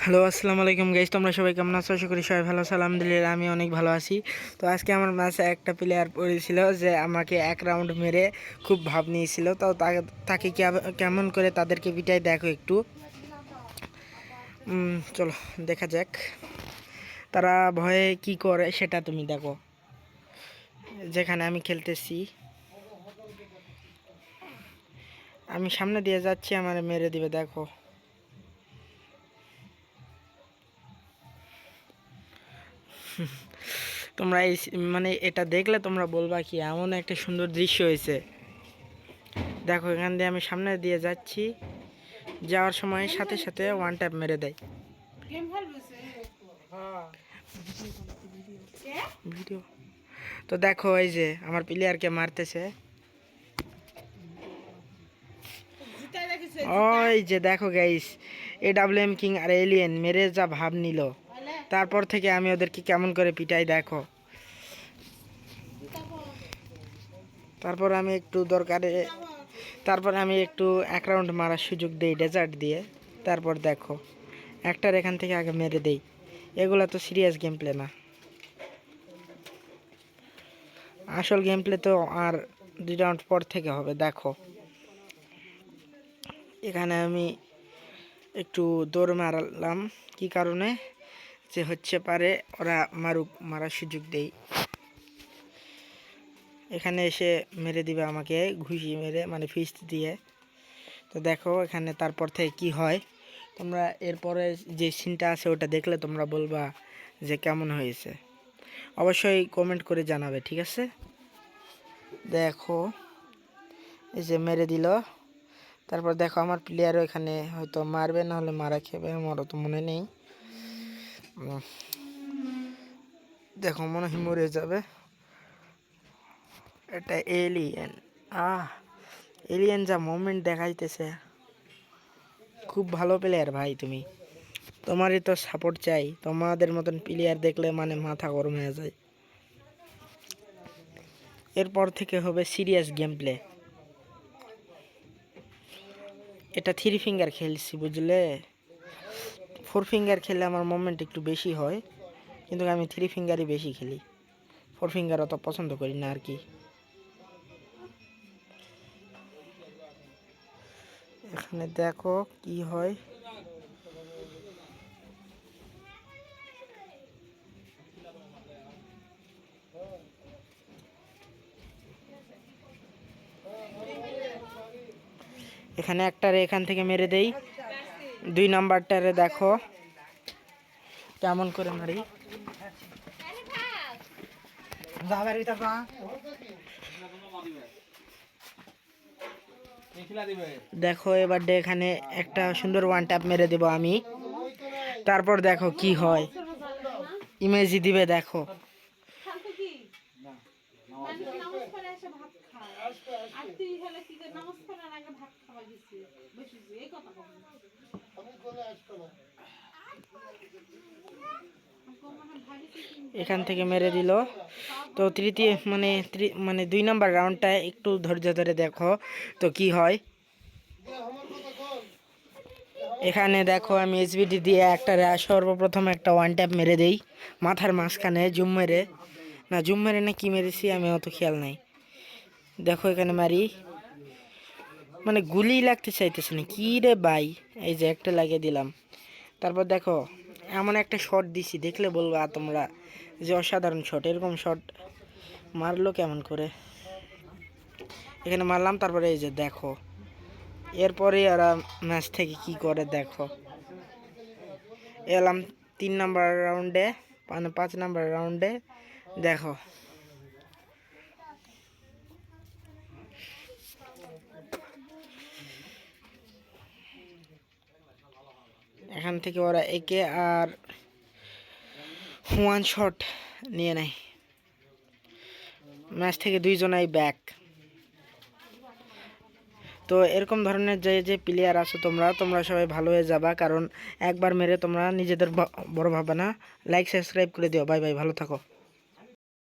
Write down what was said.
Hello, আসসালামু আলাইকুম guys. তোমরা সবাই কেমন আছো? আশা করি সবাই ভালো আছো। আলহামদুলিল্লাহ আমি অনেক ভালো আছি। তো আজকে আমার ম্যাচে একটা প্লেয়ার পড়েছিল যে আমাকে এক রাউন্ড মেরে খুব ভাব নিয়েছিল। তো তাকে কেমন করে তাদেরকে পিটাই দেখো একটু। চলো দেখা যাক তারা ভয়ে কি করে সেটা তুমি দেখো। যেখানে আমি খেলতেছি, আমি সামনে দিয়ে যাচ্ছি, আমার মেরে দিবে দেখো। তোমরা এই মানে এটা দেখলে তোমরা বলবা কি এমন একটা সুন্দর দৃশ্য হয়েছে। দেখো এখান দিয়ে আমি সামনে দিয়ে যাচ্ছি, যাওয়ার সময় সাথে সাথে ওয়ান ট্যাপ মেরে দেয়। ভিডিও তো দেখো এই যে আমার প্লেয়ারকে মারতেছে। ওই যে দেখো গাইস, AWM কিং আর এলিয়েন মেরে যা ভাব নিল, তারপর থেকে আমি ওদেরকে কেমন করে পিটাই দেখো। তারপর আমি একটু দরকারে এক রাউন্ড মারার সুযোগ দেই ডেজার্ট দিয়ে। তারপর দেখো একটার এখান থেকে আগে মেরে দেই। এগুলা তো সিরিয়াস গেম প্লে না, আসল গেম প্লে তো আর 2 রাউন্ড পর থেকে হবে। দেখো এখানে আমি একটু দৌড় মারলাম, কি কারণে যে হচ্ছে পারে ওরা মারার সুযোগ দেই। এখানে এসে মেরে দিবে আমাকে ঘুষি মেরে, মানে ফিস্ট দিয়ে। তো দেখো এখানে তারপর থেকে কি হয়, তোমরা এরপরে যে সিনটা আছে ওটা দেখলে তোমরা বলবা যে কেমন হয়েছে। অবশ্যই কমেন্ট করে জানাবে, ঠিক আছে? দেখো এই যে মেরে দিল। তারপর দেখো আমার প্লেয়ারও এখানে হয়তো মারবে, না হলে মারা খেবে, আমারও তো মনে নেই। দেখো মনে হয় মরে যাবে। এটা এলিয়েন। এলিয়েন যা মুভমেন্ট দেখাইতেছে, খুব ভালো প্লেয়ার ভাই। তোমারই তো সাপোর্ট চাই। তোমাদের মতন প্লেয়ার দেখলে মানে মাথা গরম হয়ে যায়। এরপর থেকে হবে সিরিয়াস গেম প্লে। এটা 3 ফিঙ্গার খেলছি, বুঝলে? 4 ফিঙ্গার খেলে আমার মুভমেন্ট একটু বেশি হয়, কিন্তু আমি 3 ফিঙ্গারই বেশি খেলি। 4 ফিঙ্গার অত পছন্দ করি না আর কি। এখানে দেখো কি হয়। এখানে একটারে এখান থেকে মেরে দেই। 2 নাম্বারটারে দেখো কেমন করে মারি। দেখো এবার এখানে একটা সুন্দর ওয়ান ট্যাপ মেরে দেব আমি। তারপর দেখো কি হয়, ইমেজি দিবে দেখো। এখান থেকে মেরে দিল। তো তৃতীয় মানে 2 নাম্বার রাউন্ডটা একটু ধৈর্য ধরে দেখো তো কি হয়। এখানে দেখো আমি SBD দিয়ে সর্বপ্রথম একটা ওয়ান ট্যাপ মেরে দেই মাথার মাঝখানে, জুম মেরে না কি মেরেছি আমি অত খেয়াল নাই। দেখো এখানে মারি, মানে গুলি লাগতে চাইতেছে না কি রে ভাই। এই যে একটা লাগিয়ে দিলাম। তারপর দেখো এমন একটা শট দিছি, দেখলে বলবা তোমরা যে অসাধারণ শট। এরকম শট মারলো কেমন করে। এখানে মারলাম, তারপরে এই যে দেখো এরপরে ওরা ম্যাচ থেকে কি করে দেখো। এলাম 3 নাম্বার রাউন্ডে, মানে 5 নাম্বার রাউন্ডে। দেখো এখান থেকে ওরা একে আর 1 শট নিয়ে নেয়। ম্যাচ থেকে 2 জনাই ব্যাক। তো এরকম ধরনের যে প্লেয়ার আছো তোমরা সবাই ভালো হয়ে যাবা, কারণ একবার মেরে তোমরা নিজেদের বড় ভাবে না। লাইক সাবস্ক্রাইব করে দিও। বাই বাই, ভালো থাকো।